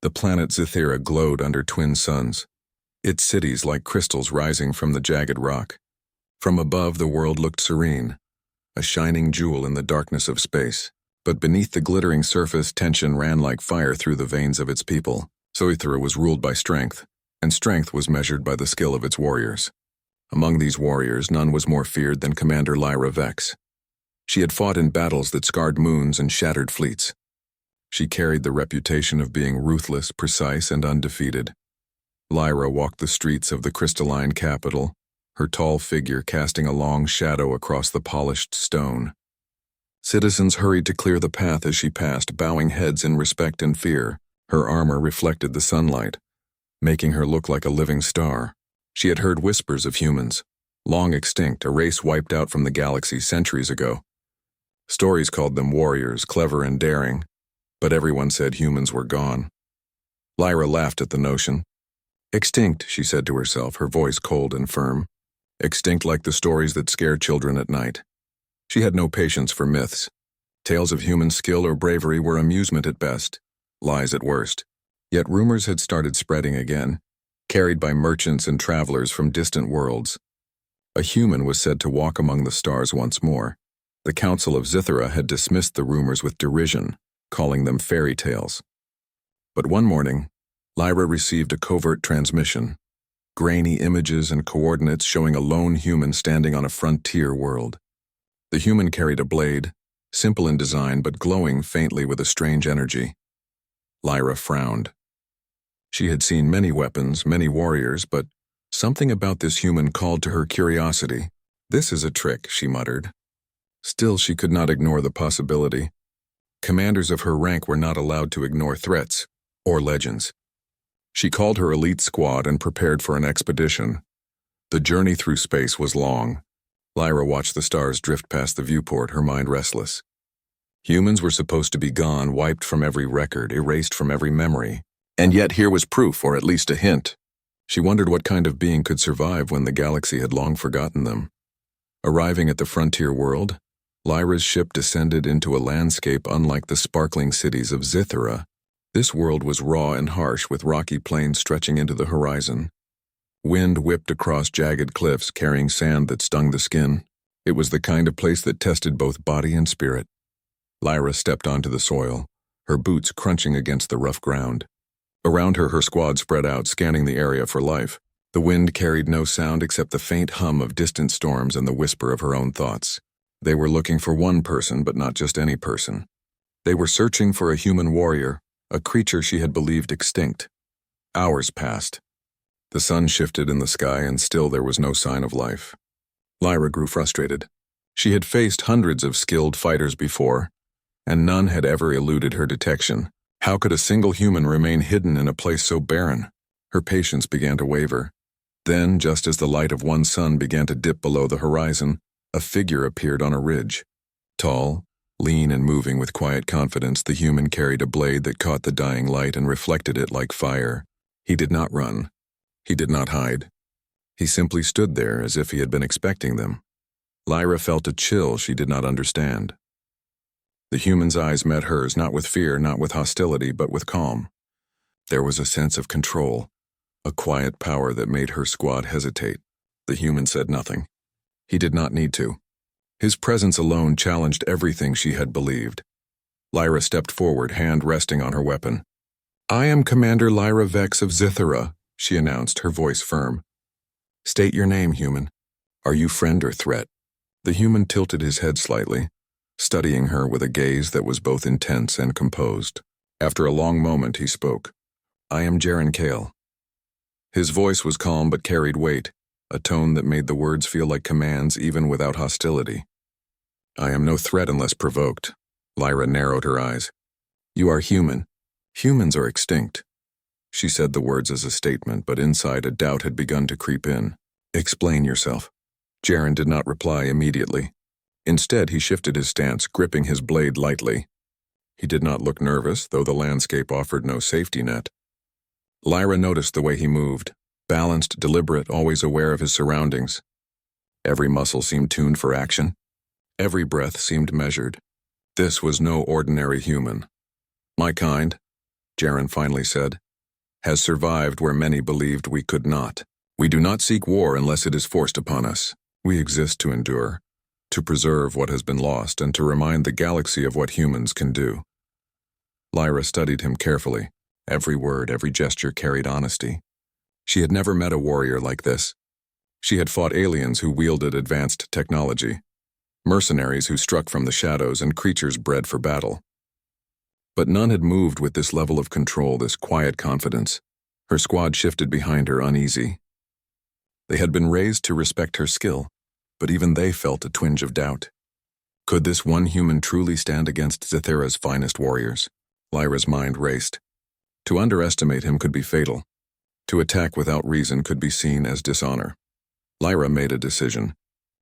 The planet Zythera glowed under twin suns, its cities like crystals rising from the jagged rock. From above, the world looked serene, a shining jewel in the darkness of space. But beneath the glittering surface, tension ran like fire through the veins of its people. Zythera was ruled by strength, and strength was measured by the skill of its warriors. Among these warriors, none was more feared than Commander Lyra Vex. She had fought in battles that scarred moons and shattered fleets. She carried the reputation of being ruthless, precise, and undefeated. Lyra walked the streets of the crystalline capital, her tall figure casting a long shadow across the polished stone. Citizens hurried to clear the path as she passed, bowing heads in respect and fear. Her armor reflected the sunlight, making her look like a living star. She had heard whispers of humans, long extinct, a race wiped out from the galaxy centuries ago. Stories called them warriors, clever and daring, but everyone said humans were gone. Lyra laughed at the notion. Extinct, she said to herself, her voice cold and firm. Extinct like the stories that scare children at night. She had no patience for myths. Tales of human skill or bravery were amusement at best, lies at worst. Yet rumors had started spreading again, carried by merchants and travelers from distant worlds. A human was said to walk among the stars once more. The Council of Zythera had dismissed the rumors with derision, calling them fairy tales. But one morning, Lyra received a covert transmission, grainy images and coordinates showing a lone human standing on a frontier world. The human carried a blade, simple in design but glowing faintly with a strange energy. Lyra frowned. She had seen many weapons, many warriors, but something about this human called to her curiosity. This is a trick, she muttered. Still, she could not ignore the possibility. Commanders of her rank were not allowed to ignore threats or legends. She called her elite squad and prepared for an expedition. The journey through space was long. Lyra watched the stars drift past the viewport, her mind restless. Humans were supposed to be gone, wiped from every record, erased from every memory. And yet here was proof, or at least a hint. She wondered what kind of being could survive when the galaxy had long forgotten them. Arriving at the frontier world, Lyra's ship descended into a landscape unlike the sparkling cities of Zythera. This world was raw and harsh, with rocky plains stretching into the horizon. Wind whipped across jagged cliffs, carrying sand that stung the skin. It was the kind of place that tested both body and spirit. Lyra stepped onto the soil, her boots crunching against the rough ground. Around her, her squad spread out, scanning the area for life. The wind carried no sound except the faint hum of distant storms and the whisper of her own thoughts. They were looking for one person, but not just any person. They were searching for a human warrior, a creature she had believed extinct. Hours passed. The sun shifted in the sky, and still there was no sign of life. Lyra grew frustrated. She had faced hundreds of skilled fighters before, and none had ever eluded her detection. How could a single human remain hidden in a place so barren? Her patience began to waver. Then, just as the light of one sun began to dip below the horizon, a figure appeared on a ridge. Tall, lean and moving with quiet confidence, the human carried a blade that caught the dying light and reflected it like fire. He did not run. He did not hide. He simply stood there as if he had been expecting them. Lyra felt a chill she did not understand. The human's eyes met hers, not with fear, not with hostility, but with calm. There was a sense of control, a quiet power that made her squad hesitate. The human said nothing. He did not need to. His presence alone challenged everything she had believed. Lyra stepped forward, hand resting on her weapon. "I am Commander Lyra Vex of Zythera," she announced, her voice firm. "State your name, human. Are you friend or threat?" The human tilted his head slightly, studying her with a gaze that was both intense and composed. After a long moment, he spoke. "I am Jaren Kale." His voice was calm but carried weight, a tone that made the words feel like commands even without hostility. "I am no threat unless provoked." Lyra narrowed her eyes. "You are human. Humans are extinct." She said the words as a statement, but inside a doubt had begun to creep in. "Explain yourself." Jaren did not reply immediately. Instead, he shifted his stance, gripping his blade lightly. He did not look nervous, though the landscape offered no safety net. Lyra noticed the way he moved, balanced, deliberate, always aware of his surroundings. Every muscle seemed tuned for action. Every breath seemed measured. This was no ordinary human. "My kind," Jaren finally said, "has survived where many believed we could not. We do not seek war unless it is forced upon us. We exist to endure, to preserve what has been lost, and to remind the galaxy of what humans can do." Lyra studied him carefully. Every word, every gesture carried honesty. She had never met a warrior like this. She had fought aliens who wielded advanced technology, mercenaries who struck from the shadows, and creatures bred for battle. But none had moved with this level of control, this quiet confidence. Her squad shifted behind her, uneasy. They had been raised to respect her skill, but even they felt a twinge of doubt. Could this one human truly stand against Zathera's finest warriors? Lyra's mind raced. To underestimate him could be fatal. To attack without reason could be seen as dishonor. Lyra made a decision.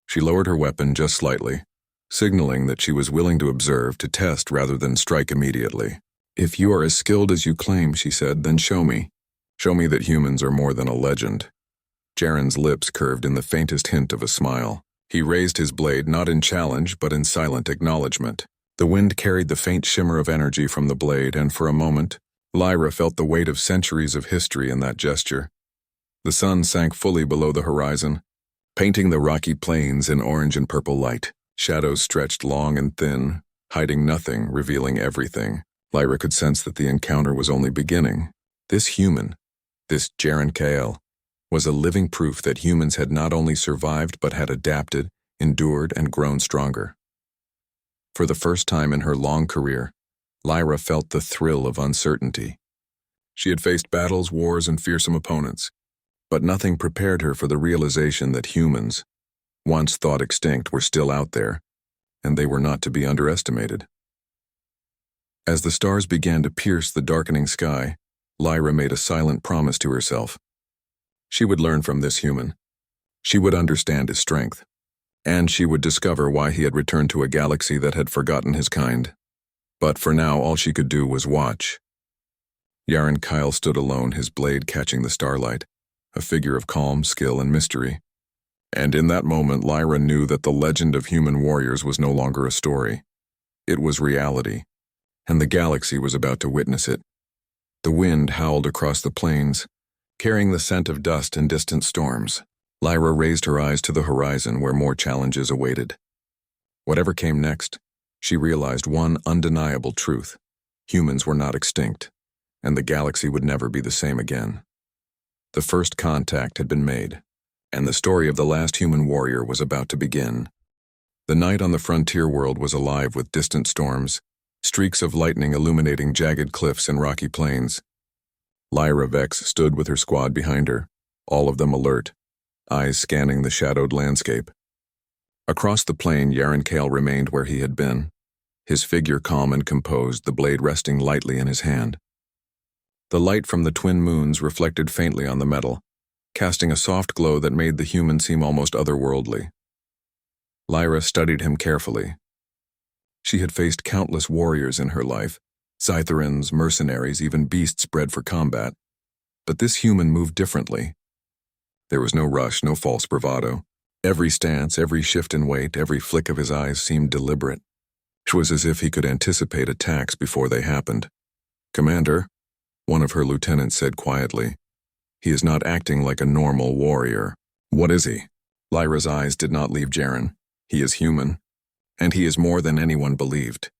She lowered her weapon just slightly, signaling that she was willing to observe, to test rather than strike immediately. "If you are as skilled as you claim," she said, "then show me. Show me that humans are more than a legend." Jaren's lips curved in the faintest hint of a smile. He raised his blade not in challenge but in silent acknowledgement. The wind carried the faint shimmer of energy from the blade, and for a moment, Lyra felt the weight of centuries of history in that gesture. The sun sank fully below the horizon, painting the rocky plains in orange and purple light. Shadows stretched long and thin, hiding nothing, revealing everything. Lyra could sense that the encounter was only beginning. This human, this Jaren Kael, was a living proof that humans had not only survived but had adapted, endured, and grown stronger. For the first time in her long career, Lyra felt the thrill of uncertainty. She had faced battles, wars, and fearsome opponents, but nothing prepared her for the realization that humans, once thought extinct, were still out there, and they were not to be underestimated. As the stars began to pierce the darkening sky, Lyra made a silent promise to herself. She would learn from this human. She would understand his strength, and she would discover why he had returned to a galaxy that had forgotten his kind. But for now, all she could do was watch. Jaren Kael stood alone, his blade catching the starlight, a figure of calm, skill, and mystery. And in that moment, Lyra knew that the legend of human warriors was no longer a story. It was reality, and the galaxy was about to witness it. The wind howled across the plains, carrying the scent of dust and distant storms. Lyra raised her eyes to the horizon where more challenges awaited. Whatever came next, she realized one undeniable truth. Humans were not extinct, and the galaxy would never be the same again. The first contact had been made, and the story of the last human warrior was about to begin. The night on the frontier world was alive with distant storms, streaks of lightning illuminating jagged cliffs and rocky plains. Lyra Vex stood with her squad behind her, all of them alert, eyes scanning the shadowed landscape. Across the plain, Jaren Kael remained where he had been, his figure calm and composed, the blade resting lightly in his hand. The light from the twin moons reflected faintly on the metal, casting a soft glow that made the human seem almost otherworldly. Lyra studied him carefully. She had faced countless warriors in her life, Scytherans, mercenaries, even beasts bred for combat. But this human moved differently. There was no rush, no false bravado. Every stance, every shift in weight, every flick of his eyes seemed deliberate. It was as if he could anticipate attacks before they happened. "Commander," one of her lieutenants said quietly, "he is not acting like a normal warrior." "What is he?" Lyra's eyes did not leave Jaren. "He is human, and he is more than anyone believed."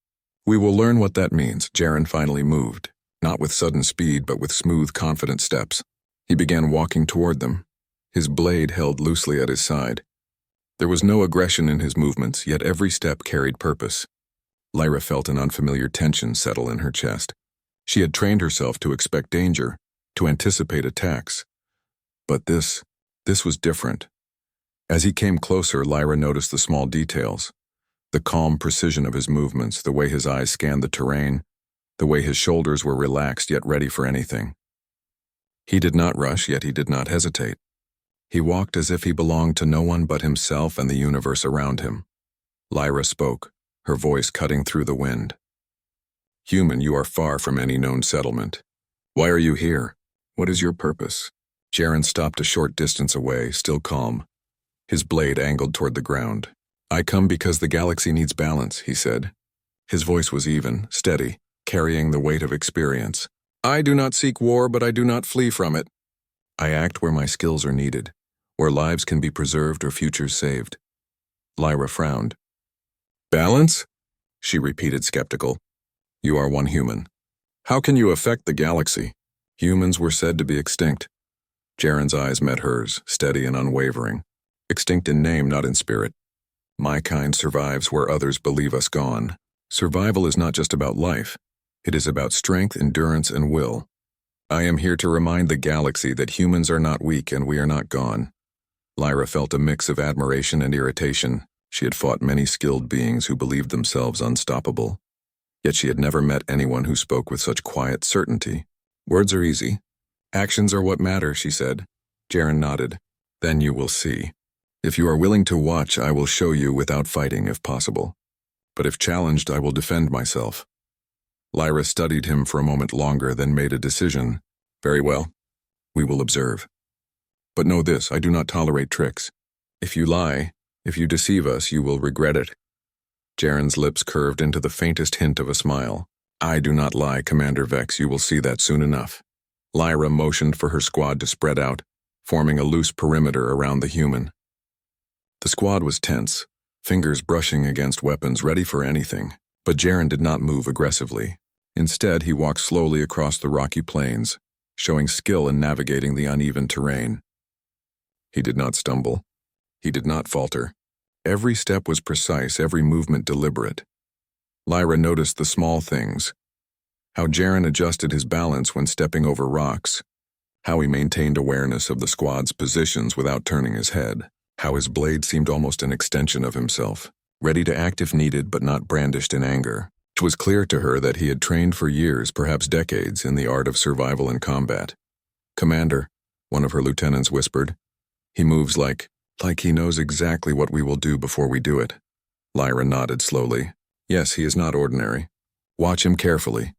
"We will learn what that means." Jaren finally moved, not with sudden speed but with smooth, confident steps. He began walking toward them, his blade held loosely at his side. There was no aggression in his movements, yet every step carried purpose. Lyra felt an unfamiliar tension settle in her chest. She had trained herself to expect danger, to anticipate attacks. But this was different. As he came closer, Lyra noticed the small details. The calm precision of his movements, the way his eyes scanned the terrain, the way his shoulders were relaxed yet ready for anything. He did not rush, yet he did not hesitate. He walked as if he belonged to no one but himself and the universe around him. Lyra spoke, her voice cutting through the wind. "Human, you are far from any known settlement. Why are you here? What is your purpose?" Jaren stopped a short distance away, still calm, his blade angled toward the ground. "I come because the galaxy needs balance," he said. His voice was even, steady, carrying the weight of experience. I do not seek war, but I do not flee from it. I act where my skills are needed, where lives can be preserved or futures saved. Lyra frowned. Balance? She repeated, skeptical. You are one human. How can you affect the galaxy? Humans were said to be extinct. Jaren's eyes met hers, steady and unwavering. Extinct in name, not in spirit. My kind survives where others believe us gone. Survival is not just about life. It is about strength, endurance, and will. I am here to remind the galaxy that humans are not weak and we are not gone. Lyra felt a mix of admiration and irritation. She had fought many skilled beings who believed themselves unstoppable. Yet she had never met anyone who spoke with such quiet certainty. Words are easy. Actions are what matter, she said. Jaren nodded. Then you will see. If you are willing to watch, I will show you without fighting if possible. But if challenged, I will defend myself. Lyra studied him for a moment longer, then made a decision. Very well. We will observe. But know this, I do not tolerate tricks. If you lie, if you deceive us, you will regret it. Jaren's lips curved into the faintest hint of a smile. I do not lie, Commander Vex, you will see that soon enough. Lyra motioned for her squad to spread out, forming a loose perimeter around the human. The squad was tense, fingers brushing against weapons ready for anything, but Jaren did not move aggressively. Instead, he walked slowly across the rocky plains, showing skill in navigating the uneven terrain. He did not stumble. He did not falter. Every step was precise, every movement deliberate. Lyra noticed the small things. How Jaren adjusted his balance when stepping over rocks. How he maintained awareness of the squad's positions without turning his head. How his blade seemed almost an extension of himself, ready to act if needed but not brandished in anger. It was clear to her that he had trained for years, perhaps decades, in the art of survival and combat. Commander, one of her lieutenants whispered. He moves like he knows exactly what we will do before we do it. Lyra nodded slowly. Yes, he is not ordinary. Watch him carefully.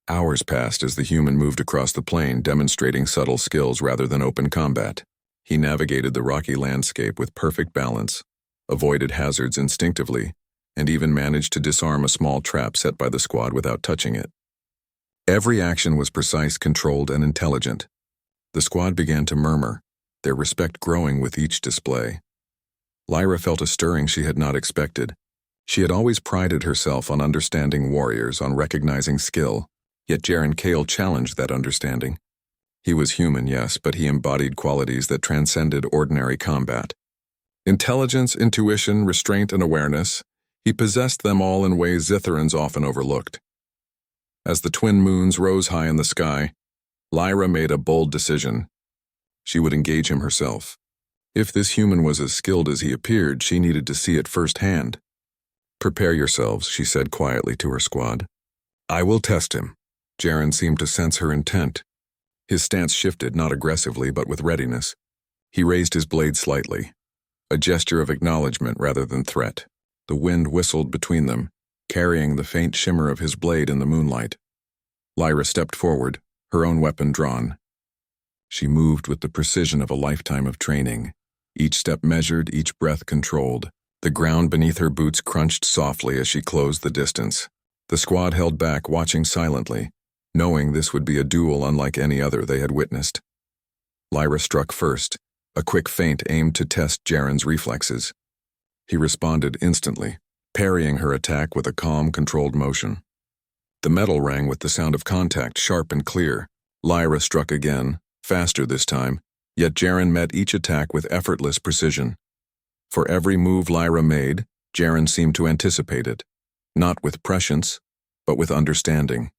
Hours passed as the human moved across the plain, demonstrating subtle skills rather than open combat. He navigated the rocky landscape with perfect balance, avoided hazards instinctively, and even managed to disarm a small trap set by the squad without touching it. Every action was precise, controlled, and intelligent. The squad began to murmur, their respect growing with each display. Lyra felt a stirring she had not expected. She had always prided herself on understanding warriors, on recognizing skill, yet Jaren Kale challenged that understanding. He was human, yes, but he embodied qualities that transcended ordinary combat. Intelligence, intuition, restraint, and awareness, he possessed them all in ways Zitherans often overlooked. As the twin moons rose high in the sky, Lyra made a bold decision. She would engage him herself. If this human was as skilled as he appeared, she needed to see it firsthand. Prepare yourselves, she said quietly to her squad. I will test him. Jaren seemed to sense her intent. His stance shifted, not aggressively, but with readiness. He raised his blade slightly, a gesture of acknowledgement rather than threat. The wind whistled between them, carrying the faint shimmer of his blade in the moonlight. Lyra stepped forward, her own weapon drawn. She moved with the precision of a lifetime of training, each step measured, each breath controlled. The ground beneath her boots crunched softly as she closed the distance. The squad held back, watching silently, knowing this would be a duel unlike any other they had witnessed. Lyra struck first, a quick feint aimed to test Jaren's reflexes. He responded instantly, parrying her attack with a calm, controlled motion. The metal rang with the sound of contact, sharp and clear. Lyra struck again, faster this time, yet Jaren met each attack with effortless precision. For every move Lyra made, Jaren seemed to anticipate it, not with prescience, but with understanding.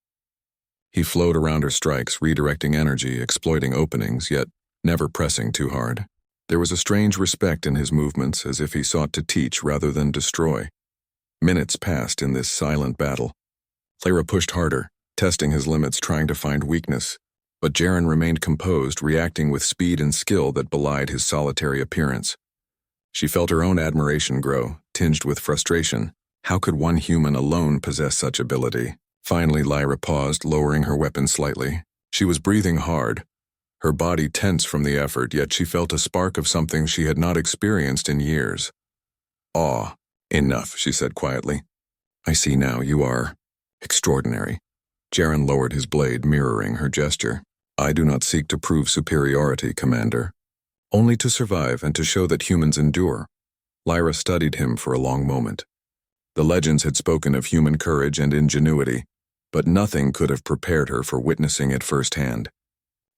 He flowed around her strikes, redirecting energy, exploiting openings, yet never pressing too hard. There was a strange respect in his movements, as if he sought to teach rather than destroy. Minutes passed in this silent battle. Lyra pushed harder, testing his limits, trying to find weakness, but Jaren remained composed, reacting with speed and skill that belied his solitary appearance. She felt her own admiration grow, tinged with frustration. How could one human alone possess such ability? Finally, Lyra paused, lowering her weapon slightly. She was breathing hard, her body tense from the effort, yet she felt a spark of something she had not experienced in years. Awe. Enough, she said quietly. I see now, you are extraordinary. Jaren lowered his blade, mirroring her gesture. I do not seek to prove superiority, Commander. Only to survive and to show that humans endure. Lyra studied him for a long moment. The legends had spoken of human courage and ingenuity, but nothing could have prepared her for witnessing it firsthand.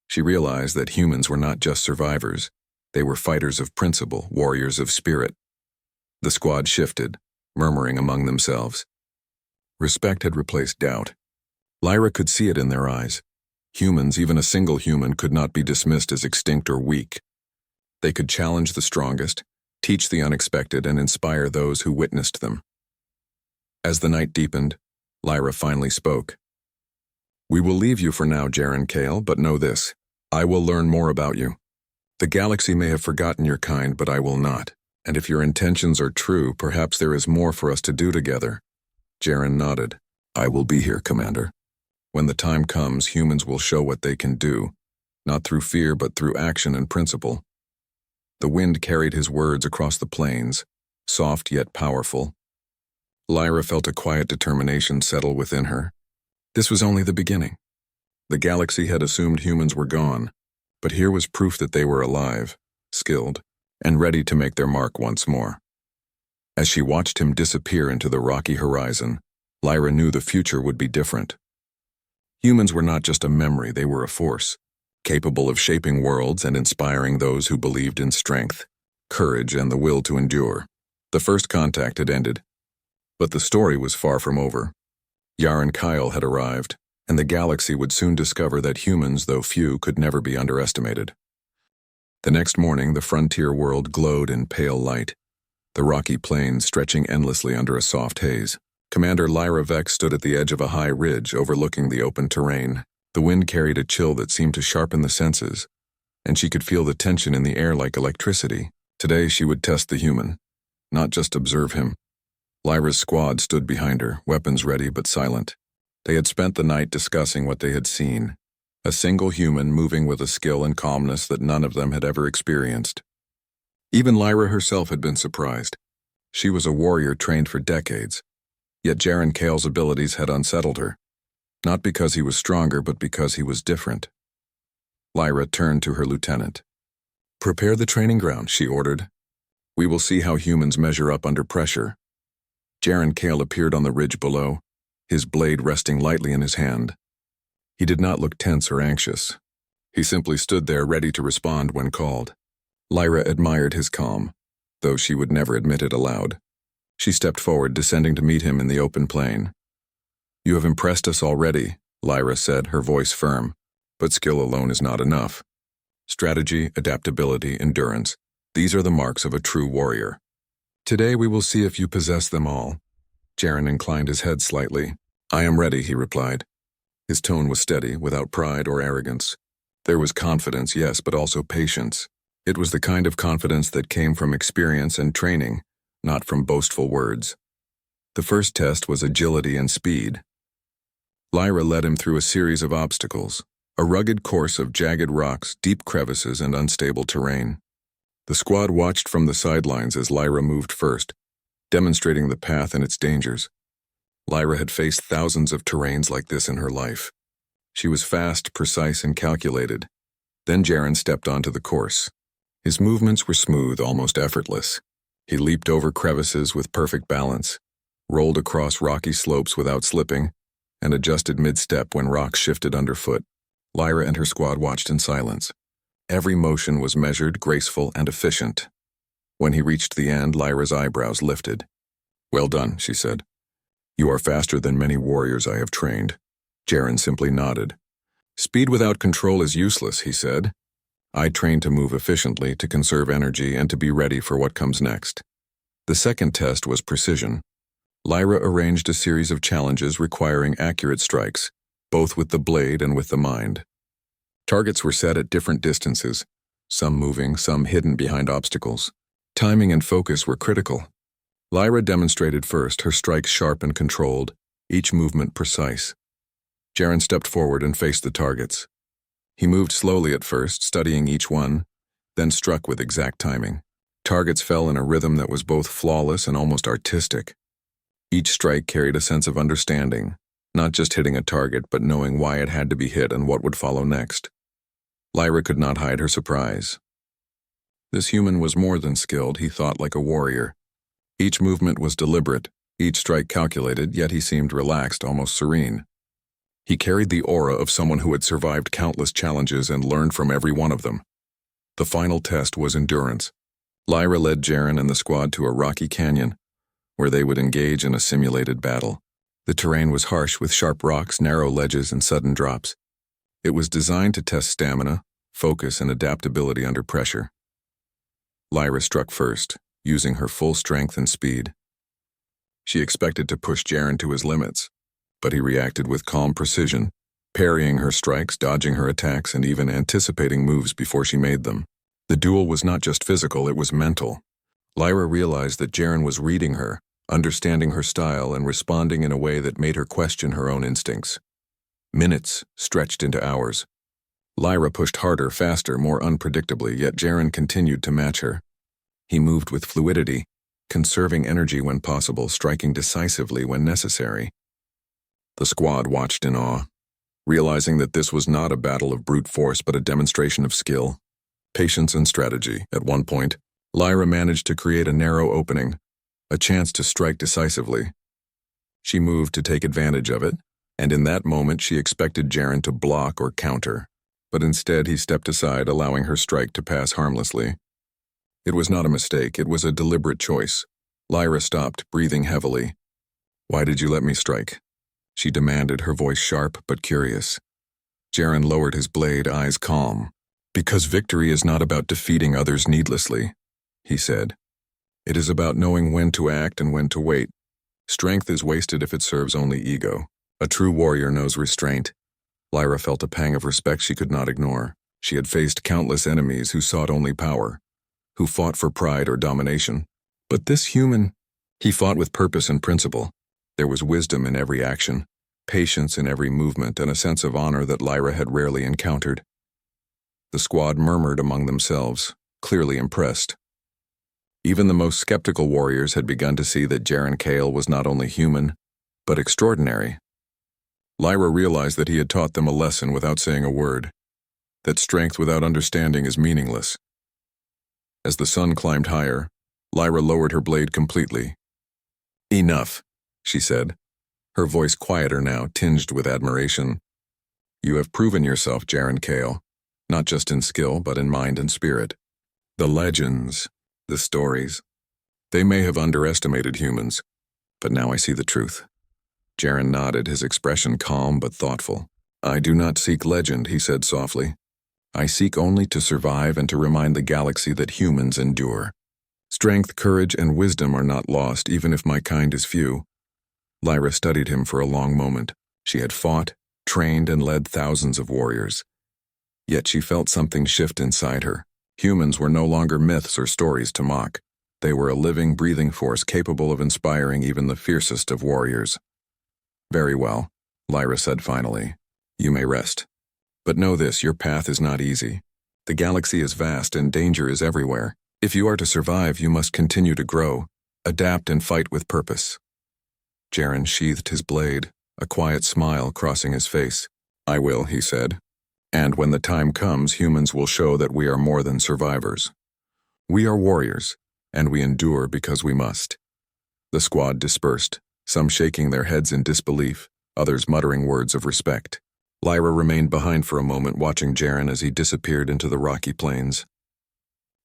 She realized that humans were not just survivors. They were fighters of principle, warriors of spirit. The squad shifted, murmuring among themselves. Respect had replaced doubt. Lyra could see it in their eyes. Humans, even a single human, could not be dismissed as extinct or weak. They could challenge the strongest, teach the unexpected, and inspire those who witnessed them. As the night deepened, Lyra finally spoke. We will leave you for now, Jaren Kale, but know this. I will learn more about you. The galaxy may have forgotten your kind, but I will not. And if your intentions are true, perhaps there is more for us to do together. Jaren nodded. I will be here, Commander. When the time comes, humans will show what they can do, not through fear but through action and principle. The wind carried his words across the plains, soft yet powerful. Lyra felt a quiet determination settle within her. This was only the beginning. The galaxy had assumed humans were gone, but here was proof that they were alive, skilled, and ready to make their mark once more. As she watched him disappear into the rocky horizon, Lyra knew the future would be different. Humans were not just a memory, they were a force, capable of shaping worlds and inspiring those who believed in strength, courage, and the will to endure. The first contact had ended, but the story was far from over. Yaren Kyle had arrived, and the galaxy would soon discover that humans, though few, could never be underestimated. The next morning, the frontier world glowed in pale light, the rocky plains stretching endlessly under a soft haze. Commander Lyra Vex stood at the edge of a high ridge overlooking the open terrain. The wind carried a chill that seemed to sharpen the senses, and she could feel the tension in the air like electricity. Today she would test the human, not just observe him. Lyra's squad stood behind her, weapons ready but silent. They had spent the night discussing what they had seen, a single human moving with a skill and calmness that none of them had ever experienced. Even Lyra herself had been surprised. She was a warrior trained for decades, yet Jaren Kale's abilities had unsettled her, not because he was stronger but because he was different. Lyra turned to her lieutenant. Prepare the training ground, she ordered. We will see how humans measure up under pressure. Jaren Kale appeared on the ridge below, his blade resting lightly in his hand. He did not look tense or anxious. He simply stood there ready to respond when called. Lyra admired his calm, though she would never admit it aloud. She stepped forward, descending to meet him in the open plain. You have impressed us already, Lyra said, her voice firm, but skill alone is not enough. Strategy, adaptability, endurance, these are the marks of a true warrior. Today we will see if you possess them all. Jaren inclined his head slightly. I am ready, he replied. His tone was steady, without pride or arrogance. There was confidence, yes, but also patience. It was the kind of confidence that came from experience and training, not from boastful words. The first test was agility and speed. Lyra led him through a series of obstacles, a rugged course of jagged rocks, deep crevices, and unstable terrain. The squad watched from the sidelines as Lyra moved first, demonstrating the path and its dangers. Lyra had faced thousands of terrains like this in her life. She was fast, precise, and calculated. Then Jaren stepped onto the course. His movements were smooth, almost effortless. He leaped over crevices with perfect balance, rolled across rocky slopes without slipping, and adjusted mid-step when rocks shifted underfoot. Lyra and her squad watched in silence. Every motion was measured, graceful, and efficient. When he reached the end, Lyra's eyebrows lifted. Well done, she said. You are faster than many warriors I have trained. Jaren simply nodded. Speed without control is useless, he said. I train to move efficiently, to conserve energy, and to be ready for what comes next. The second test was precision. Lyra arranged a series of challenges requiring accurate strikes, both with the blade and with the mind. Targets were set at different distances, some moving, some hidden behind obstacles. Timing and focus were critical. Lyra demonstrated first, her strikes sharp and controlled, each movement precise. Jaren stepped forward and faced the targets. He moved slowly at first, studying each one, then struck with exact timing. Targets fell in a rhythm that was both flawless and almost artistic. Each strike carried a sense of understanding, Not just hitting a target, but knowing why it had to be hit and what would follow next. Lyra could not hide her surprise. This human was more than skilled, he thought like a warrior. Each movement was deliberate, each strike calculated, yet he seemed relaxed, almost serene. He carried the aura of someone who had survived countless challenges and learned from every one of them. The final test was endurance. Lyra led Jaren and the squad to a rocky canyon, where they would engage in a simulated battle. The terrain was harsh with sharp rocks, narrow ledges, and sudden drops. It was designed to test stamina, focus, and adaptability under pressure. Lyra struck first, using her full strength and speed. She expected to push Jaren to his limits, but he reacted with calm precision, parrying her strikes, dodging her attacks, and even anticipating moves before she made them. The duel was not just physical, it was mental. Lyra realized that Jaren was reading her, understanding her style, and responding in a way that made her question her own instincts. Minutes stretched into hours. Lyra pushed harder, faster, more unpredictably, yet Jaren continued to match her. He moved with fluidity, conserving energy when possible, striking decisively when necessary. The squad watched in awe, realizing that this was not a battle of brute force but a demonstration of skill, patience, and strategy. At one point, Lyra managed to create a narrow opening, a chance to strike decisively. She moved to take advantage of it, and in that moment she expected Jaren to block or counter, but instead he stepped aside, allowing her strike to pass harmlessly. It was not a mistake, it was a deliberate choice. Lyra stopped, breathing heavily. "Why did you let me strike?" she demanded, her voice sharp but curious. Jaren lowered his blade, eyes calm. "Because victory is not about defeating others needlessly," he said. "It is about knowing when to act and when to wait. Strength is wasted if it serves only ego. A true warrior knows restraint." Lyra felt a pang of respect she could not ignore. She had faced countless enemies who sought only power, who fought for pride or domination. But this human, he fought with purpose and principle. There was wisdom in every action, patience in every movement, and a sense of honor that Lyra had rarely encountered. The squad murmured among themselves, clearly impressed. Even the most skeptical warriors had begun to see that Jaren Kale was not only human, but extraordinary. Lyra realized that he had taught them a lesson without saying a word, that strength without understanding is meaningless. As the sun climbed higher, Lyra lowered her blade completely. "Enough," she said, her voice quieter now, tinged with admiration. "You have proven yourself, Jaren Kale, not just in skill, but in mind and spirit. The legends, the stories, they may have underestimated humans, but now I see the truth." Jaren nodded, his expression calm but thoughtful. "I do not seek legend," he said softly. "I seek only to survive and to remind the galaxy that humans endure. Strength, courage, and wisdom are not lost, even if my kind is few." Lyra studied him for a long moment. She had fought, trained, and led thousands of warriors. Yet she felt something shift inside her. Humans were no longer myths or stories to mock. They were a living, breathing force capable of inspiring even the fiercest of warriors. "Very well," Lyra said finally. "You may rest. But know this, your path is not easy. The galaxy is vast and danger is everywhere. If you are to survive, you must continue to grow, adapt, and fight with purpose." Jaren sheathed his blade, a quiet smile crossing his face. "I will," he said. "And when the time comes, humans will show that we are more than survivors. We are warriors, and we endure because we must." The squad dispersed, some shaking their heads in disbelief, others muttering words of respect. Lyra remained behind for a moment, watching Jaren as he disappeared into the rocky plains.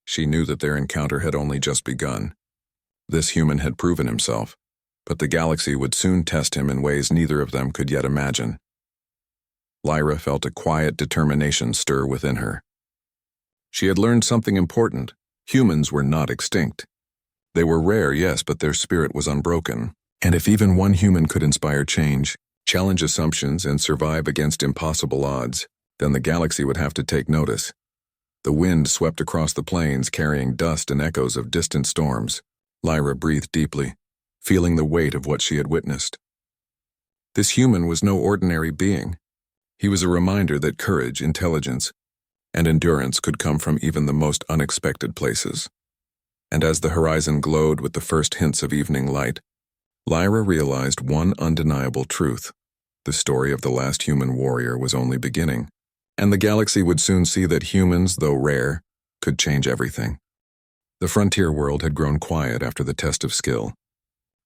She knew that their encounter had only just begun. This human had proven himself, but the galaxy would soon test him in ways neither of them could yet imagine. Lyra felt a quiet determination stir within her. She had learned something important. Humans were not extinct. They were rare, yes, but their spirit was unbroken. And if even one human could inspire change, challenge assumptions, and survive against impossible odds, then the galaxy would have to take notice. The wind swept across the plains, carrying dust and echoes of distant storms. Lyra breathed deeply, feeling the weight of what she had witnessed. This human was no ordinary being. He was a reminder that courage, intelligence, and endurance could come from even the most unexpected places. And as the horizon glowed with the first hints of evening light, Lyra realized one undeniable truth. The story of the last human warrior was only beginning, and the galaxy would soon see that humans, though rare, could change everything. The frontier world had grown quiet after the test of skill.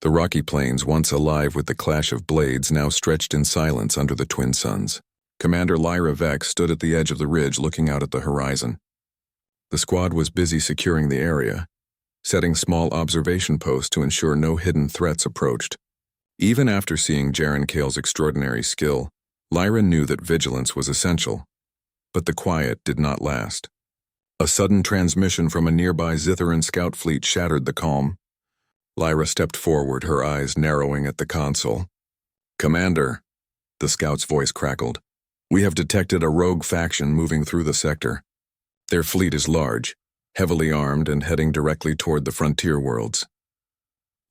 The rocky plains, once alive with the clash of blades, now stretched in silence under the twin suns. Commander Lyra Vex stood at the edge of the ridge looking out at the horizon. The squad was busy securing the area, setting small observation posts to ensure no hidden threats approached. Even after seeing Jaren Kale's extraordinary skill, Lyra knew that vigilance was essential. But the quiet did not last. A sudden transmission from a nearby Zitharan scout fleet shattered the calm. Lyra stepped forward, her eyes narrowing at the console. "Commander," the scout's voice crackled, "we have detected a rogue faction moving through the sector. Their fleet is large, heavily armed, and heading directly toward the frontier worlds."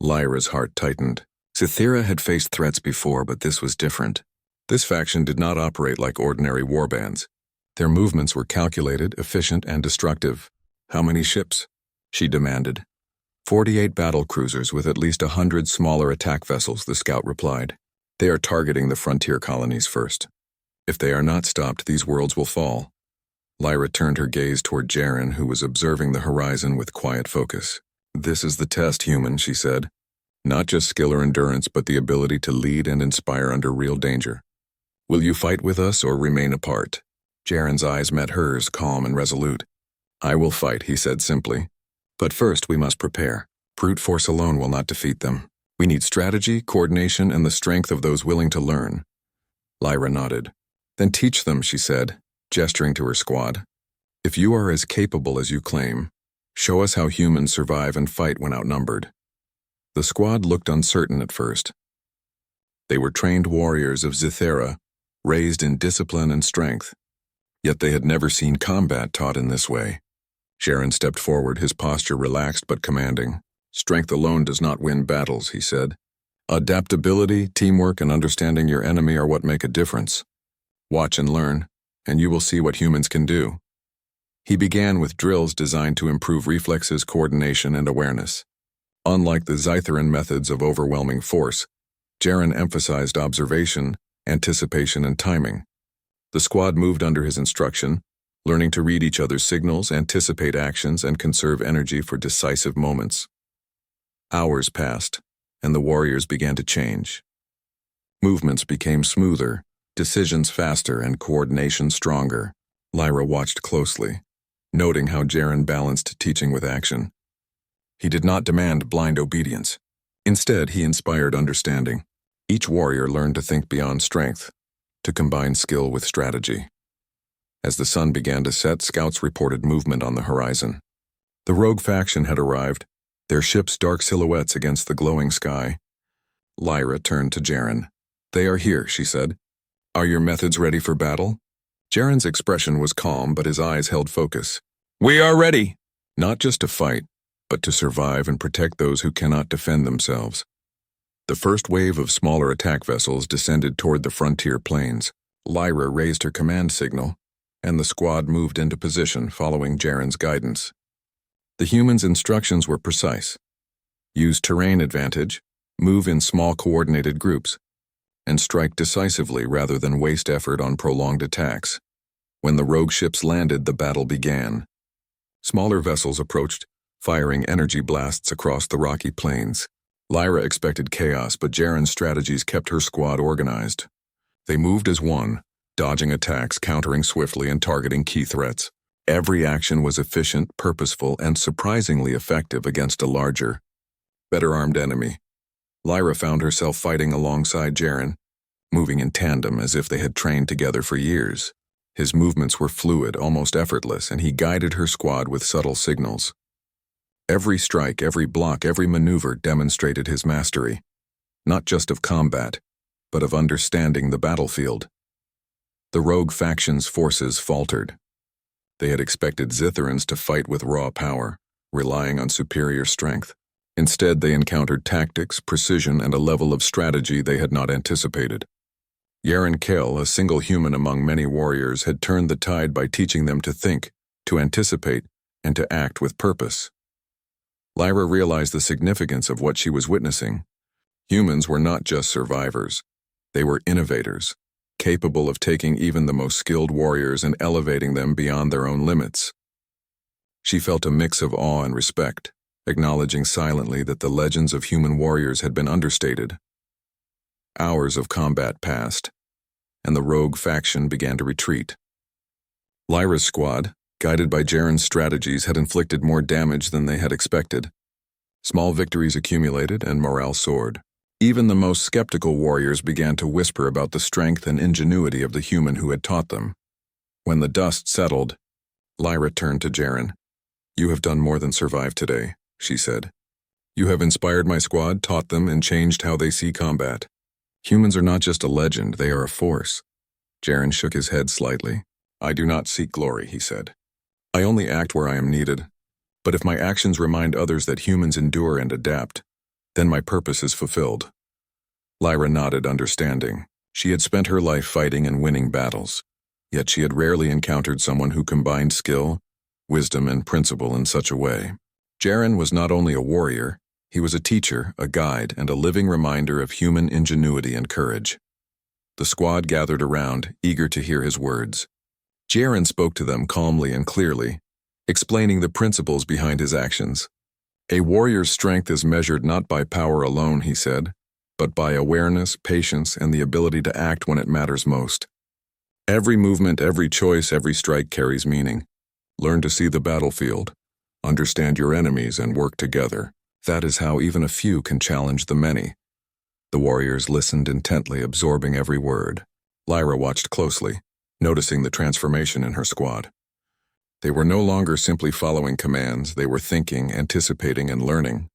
Lyra's heart tightened. Zithira had faced threats before, but this was different. This faction did not operate like ordinary warbands. Their movements were calculated, efficient, and destructive. "How many ships?" she demanded. 48 battle cruisers with at least 100 smaller attack vessels, the scout replied. "They are targeting the frontier colonies first. If they are not stopped, these worlds will fall." Lyra turned her gaze toward Jaren, who was observing the horizon with quiet focus. "This is the test, human," she said. "Not just skill or endurance, but the ability to lead and inspire under real danger. Will you fight with us or remain apart?" Jaren's eyes met hers, calm and resolute. "I will fight," he said simply. "But first we must prepare. Brute force alone will not defeat them. We need strategy, coordination, and the strength of those willing to learn." Lyra nodded. "Then teach them," she said, gesturing to her squad. "If you are as capable as you claim, show us how humans survive and fight when outnumbered." The squad looked uncertain at first. They were trained warriors of Zithera, raised in discipline and strength. Yet they had never seen combat taught in this way. Jaren stepped forward, his posture relaxed but commanding. "Strength alone does not win battles," he said. "Adaptability, teamwork, and understanding your enemy are what make a difference. Watch and learn, and you will see what humans can do." He began with drills designed to improve reflexes, coordination, and awareness. Unlike the Zitharan methods of overwhelming force, Jaren emphasized observation, anticipation, and timing. The squad moved under his instruction, learning to read each other's signals, anticipate actions, and conserve energy for decisive moments. Hours passed, and the warriors began to change. Movements became smoother, decisions faster, and coordination stronger. Lyra watched closely, noting how Jaren balanced teaching with action. He did not demand blind obedience. Instead, he inspired understanding. Each warrior learned to think beyond strength, to combine skill with strategy. As the sun began to set, scouts reported movement on the horizon. The rogue faction had arrived, their ships dark silhouettes against the glowing sky. Lyra turned to Jaren. "They are here," she said. "Are your methods ready for battle?" Jaren's expression was calm, but his eyes held focus. "We are ready!" Not just to fight, but to survive and protect those who cannot defend themselves. The first wave of smaller attack vessels descended toward the frontier plains. Lyra raised her command signal, and the squad moved into position following Jaren's guidance. The humans' instructions were precise. Use terrain advantage, move in small coordinated groups, and strike decisively rather than waste effort on prolonged attacks. When the rogue ships landed, the battle began. Smaller vessels approached, firing energy blasts across the rocky plains. Lyra expected chaos, but Jaren's strategies kept her squad organized. They moved as one, dodging attacks, countering swiftly, and targeting key threats. Every action was efficient, purposeful, and surprisingly effective against a larger, better-armed enemy. Lyra found herself fighting alongside Jaren, moving in tandem as if they had trained together for years. His movements were fluid, almost effortless, and he guided her squad with subtle signals. Every strike, every block, every maneuver demonstrated his mastery, not just of combat, but of understanding the battlefield. The rogue faction's forces faltered. They had expected Zitharans to fight with raw power, relying on superior strength. Instead, they encountered tactics, precision, and a level of strategy they had not anticipated. Jaren Kale, a single human among many warriors, had turned the tide by teaching them to think, to anticipate, and to act with purpose. Lyra realized the significance of what she was witnessing. Humans were not just survivors. They were innovators, capable of taking even the most skilled warriors and elevating them beyond their own limits. She felt a mix of awe and respect, acknowledging silently that the legends of human warriors had been understated. Hours of combat passed, and the rogue faction began to retreat. Lyra's squad, guided by Jaren's strategies, had inflicted more damage than they had expected. Small victories accumulated and morale soared. Even the most skeptical warriors began to whisper about the strength and ingenuity of the human who had taught them. When the dust settled, Lyra turned to Jaren. "You have done more than survive today," she said. "You have inspired my squad, taught them, and changed how they see combat. Humans are not just a legend, they are a force." Jaren shook his head slightly. "I do not seek glory," he said. "I only act where I am needed. But if my actions remind others that humans endure and adapt, then my purpose is fulfilled." Lyra nodded, understanding. She had spent her life fighting and winning battles, yet she had rarely encountered someone who combined skill, wisdom, and principle in such a way. Jaren was not only a warrior, he was a teacher, a guide, and a living reminder of human ingenuity and courage. The squad gathered around, eager to hear his words. Jaren spoke to them calmly and clearly, explaining the principles behind his actions. "A warrior's strength is measured not by power alone," he said, "but by awareness, patience, and the ability to act when it matters most. Every movement, every choice, every strike carries meaning. Learn to see the battlefield, understand your enemies, and work together. That is how even a few can challenge the many." The warriors listened intently, absorbing every word. Lyra watched closely, noticing the transformation in her squad. They were no longer simply following commands, they were thinking, anticipating, and learning.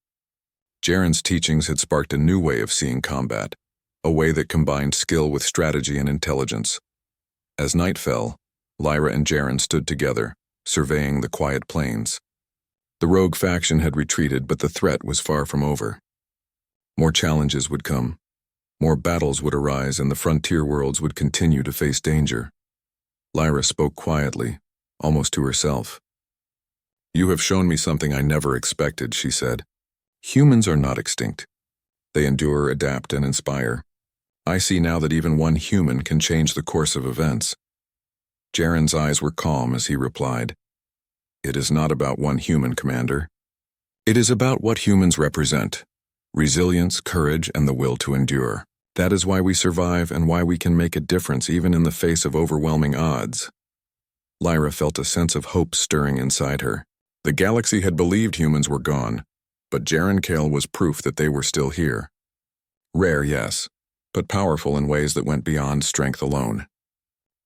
Jaren's teachings had sparked a new way of seeing combat, a way that combined skill with strategy and intelligence. As night fell, Lyra and Jaren stood together, surveying the quiet plains. The rogue faction had retreated, but the threat was far from over. More challenges would come. More battles would arise, and the frontier worlds would continue to face danger. Lyra spoke quietly, almost to herself. "You have shown me something I never expected," she said. "Humans are not extinct. They endure, adapt, and inspire. I see now that even one human can change the course of events." Jaren's eyes were calm as he replied, "It is not about one human, Commander. It is about what humans represent: resilience, courage, and the will to endure. That is why we survive and why we can make a difference even in the face of overwhelming odds." Lyra felt a sense of hope stirring inside her. The galaxy had believed humans were gone, but Jaren Kale was proof that they were still here. Rare, yes, but powerful in ways that went beyond strength alone.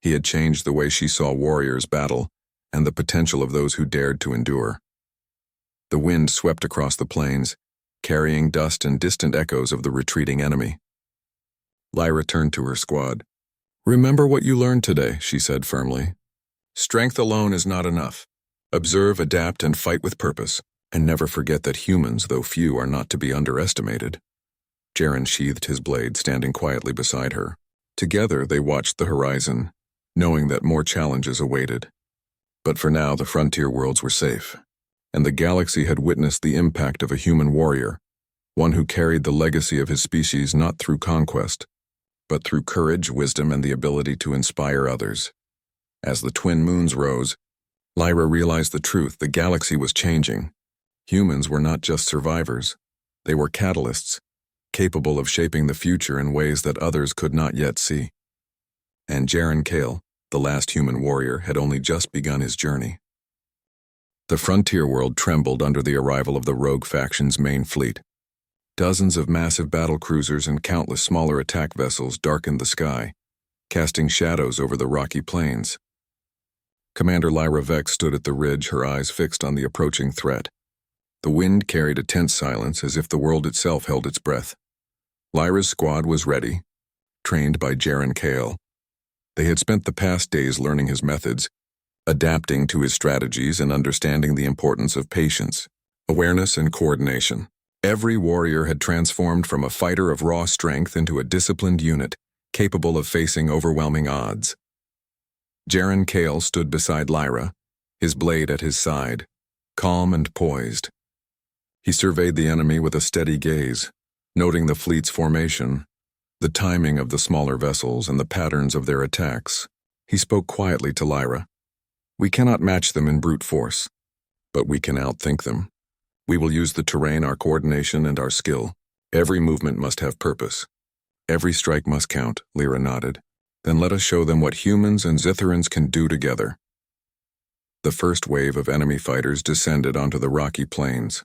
He had changed the way she saw warriors battle and the potential of those who dared to endure. The wind swept across the plains, carrying dust and distant echoes of the retreating enemy. Lyra turned to her squad. "Remember what you learned today," she said firmly. "Strength alone is not enough. Observe, adapt, and fight with purpose. And never forget that humans, though few, are not to be underestimated." Jaren sheathed his blade, standing quietly beside her. Together they watched the horizon, knowing that more challenges awaited. But for now the frontier worlds were safe, and the galaxy had witnessed the impact of a human warrior, one who carried the legacy of his species not through conquest, but through courage, wisdom, and the ability to inspire others. As the twin moons rose, Lyra realized the truth: the galaxy was changing. Humans were not just survivors, they were catalysts, capable of shaping the future in ways that others could not yet see. And Jaren Kale, the last human warrior, had only just begun his journey. The frontier world trembled under the arrival of the rogue faction's main fleet. Dozens of massive battle cruisers and countless smaller attack vessels darkened the sky, casting shadows over the rocky plains. Commander Lyra Vex stood at the ridge, her eyes fixed on the approaching threat. The wind carried a tense silence, as if the world itself held its breath. Lyra's squad was ready, trained by Jaren Kale. They had spent the past days learning his methods, adapting to his strategies, and understanding the importance of patience, awareness, and coordination. Every warrior had transformed from a fighter of raw strength into a disciplined unit, capable of facing overwhelming odds. Jaren Kale stood beside Lyra, his blade at his side, calm and poised. He surveyed the enemy with a steady gaze, noting the fleet's formation, The timing of the smaller vessels and the patterns of their attacks. He spoke quietly to Lyra. We cannot match them in brute force, but we can outthink them. We will use the terrain, our coordination, and our skill. Every movement must have purpose. Every strike must count, Lyra nodded. Then let us show them what humans and Zitherans can do together. The first wave of enemy fighters descended onto the rocky plains.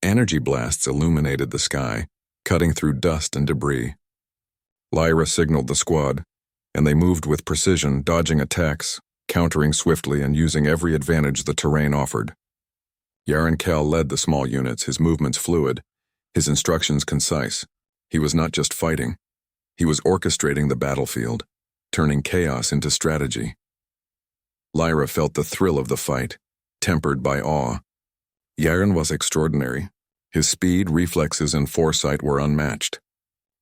Energy blasts illuminated the sky, cutting through dust and debris. Lyra signaled the squad, and they moved with precision, dodging attacks, countering swiftly, and using every advantage the terrain offered. Yaron led the small units, his movements fluid, his instructions concise. He was not just fighting. He was orchestrating the battlefield, turning chaos into strategy. Lyra felt the thrill of the fight, tempered by awe. Yaron was extraordinary. His speed, reflexes, and foresight were unmatched.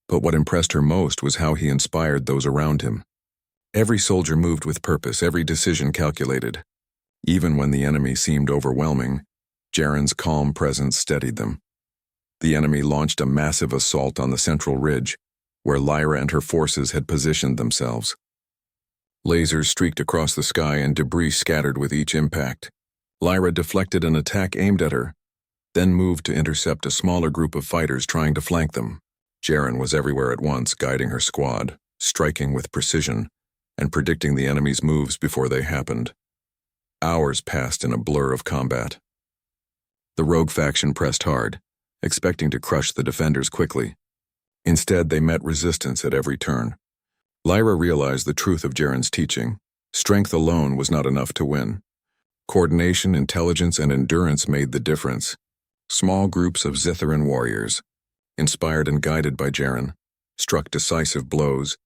But what impressed her most was how he inspired those around him. Every soldier moved with purpose, every decision calculated. Even when the enemy seemed overwhelming, Yaron's calm presence steadied them. The enemy launched a massive assault on the central ridge, where Lyra and her forces had positioned themselves. Lasers streaked across the sky and debris scattered with each impact. Lyra deflected an attack aimed at her, then moved to intercept a smaller group of fighters trying to flank them. Yaron was everywhere at once, guiding her squad, striking with precision, and predicting the enemy's moves before they happened. Hours passed in a blur of combat. The rogue faction pressed hard, expecting to crush the defenders quickly. Instead, they met resistance at every turn. Lyra realized the truth of Yaron's teaching. Strength alone was not enough to win. Coordination, intelligence, and endurance made the difference. Small groups of Zitharan warriors, inspired and guided by Yaron, struck decisive blows,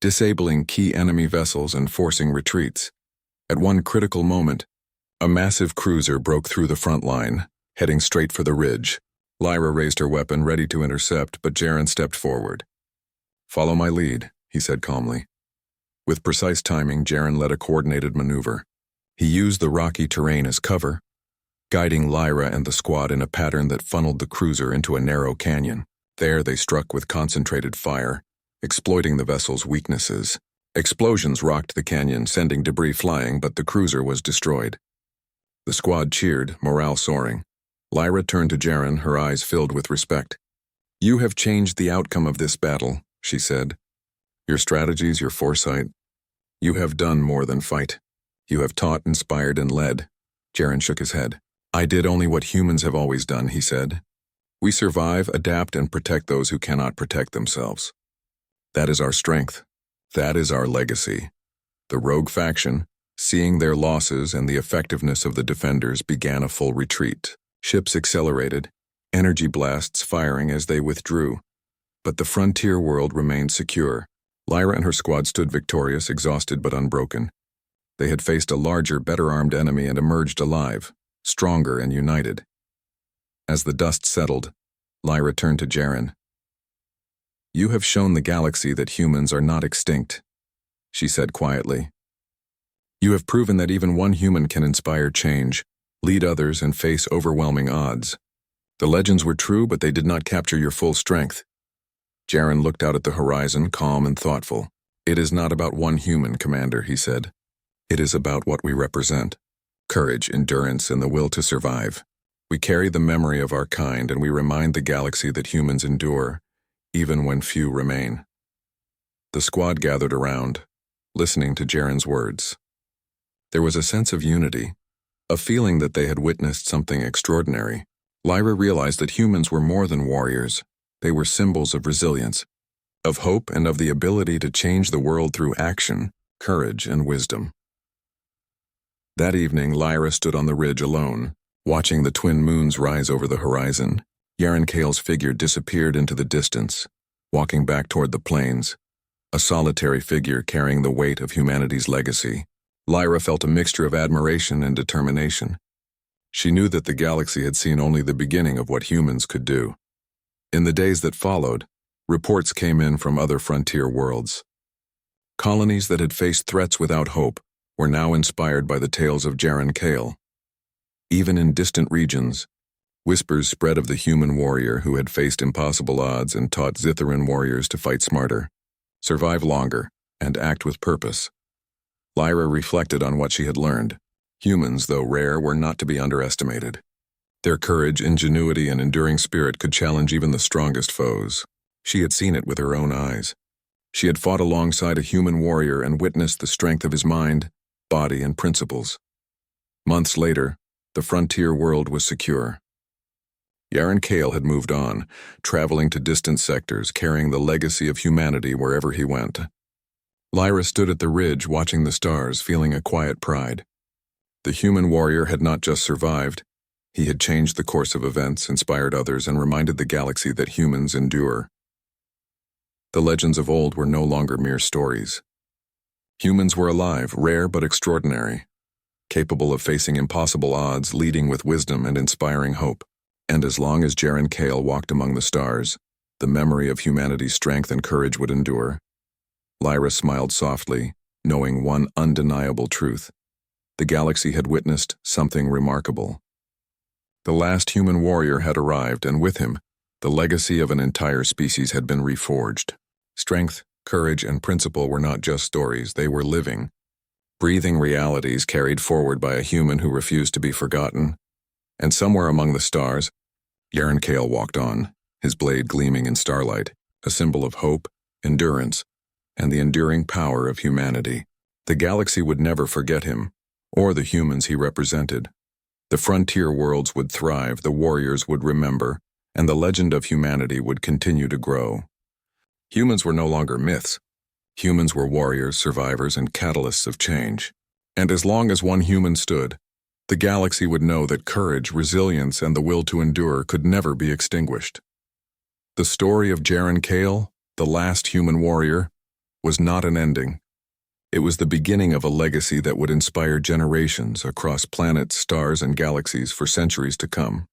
disabling key enemy vessels and forcing retreats. At one critical moment, a massive cruiser broke through the front line, heading straight for the ridge. Lyra raised her weapon, ready to intercept, but Yaron stepped forward. "Follow my lead," he said calmly. With precise timing, Yaron led a coordinated maneuver. He used the rocky terrain as cover, guiding Lyra and the squad in a pattern that funneled the cruiser into a narrow canyon. There they struck with concentrated fire, exploiting the vessel's weaknesses. Explosions rocked the canyon, sending debris flying, but the cruiser was destroyed. The squad cheered, morale soaring. Lyra turned to Yaron, her eyes filled with respect. "You have changed the outcome of this battle," she said. "Your strategies, your foresight. You have done more than fight. You have taught, inspired, and led." Yaron shook his head. "I did only what humans have always done," he said. "We survive, adapt, and protect those who cannot protect themselves. That is our strength. That is our legacy." The rogue faction, seeing their losses and the effectiveness of the defenders, began a full retreat. Ships accelerated, energy blasts firing as they withdrew. But the frontier world remained secure. Lyra and her squad stood victorious, exhausted but unbroken. They had faced a larger, better-armed enemy and emerged alive, stronger and united. As the dust settled, Lyra turned to Yaron. "You have shown the galaxy that humans are not extinct," she said quietly. "You have proven that even one human can inspire change, lead others, and face overwhelming odds. The legends were true, but they did not capture your full strength." Yaron looked out at the horizon, calm and thoughtful. "It is not about one human, Commander," he said. "It is about what we represent. Courage, endurance, and the will to survive. We carry the memory of our kind, and we remind the galaxy that humans endure, even when few remain." The squad gathered around, listening to Yaron's words. There was a sense of unity, a feeling that they had witnessed something extraordinary. Lyra realized that humans were more than warriors. They were symbols of resilience, of hope, and of the ability to change the world through action, courage, and wisdom. That evening, Lyra stood on the ridge alone, watching the twin moons rise over the horizon. Yaron figure disappeared into the distance, walking back toward the plains, a solitary figure carrying the weight of humanity's legacy. Lyra felt a mixture of admiration and determination. She knew that the galaxy had seen only the beginning of what humans could do. In the days that followed, reports came in from other frontier worlds. Colonies that had faced threats without hope were now inspired by the tales of Yaron. Even in distant regions, Whispers spread of the human warrior who had faced impossible odds and taught Zitharan warriors to fight smarter, survive longer, and act with purpose. Lyra reflected on what she had learned. Humans, though rare, were not to be underestimated. Their courage, ingenuity, and enduring spirit could challenge even the strongest foes. She had seen it with her own eyes. She had fought alongside a human warrior and witnessed the strength of his mind, body, and principles. Months later, the frontier world was secure. Yaron Kale had moved on, traveling to distant sectors, carrying the legacy of humanity wherever he went. Lyra stood at the ridge, watching the stars, feeling a quiet pride. The human warrior had not just survived. He had changed the course of events, inspired others, and reminded the galaxy that humans endure. The legends of old were no longer mere stories. Humans were alive, rare but extraordinary, capable of facing impossible odds, leading with wisdom and inspiring hope. And as long as Yaron Kale walked among the stars, the memory of humanity's strength and courage would endure. Lyra smiled softly, knowing one undeniable truth. The galaxy had witnessed something remarkable. The last human warrior had arrived, and with him, the legacy of an entire species had been reforged. Strength, courage, and principle were not just stories, they were living, breathing realities carried forward by a human who refused to be forgotten. And somewhere among the stars, Yaron Kale walked on, his blade gleaming in starlight, a symbol of hope, endurance, and the enduring power of humanity. The galaxy would never forget him, or the humans he represented. The frontier worlds would thrive, the warriors would remember, and the legend of humanity would continue to grow. Humans were no longer myths. Humans were warriors, survivors, and catalysts of change. And as long as one human stood, the galaxy would know that courage, resilience, and the will to endure could never be extinguished. The story of Yaron Kale, the last human warrior, was not an ending. It was the beginning of a legacy that would inspire generations across planets, stars, and galaxies for centuries to come.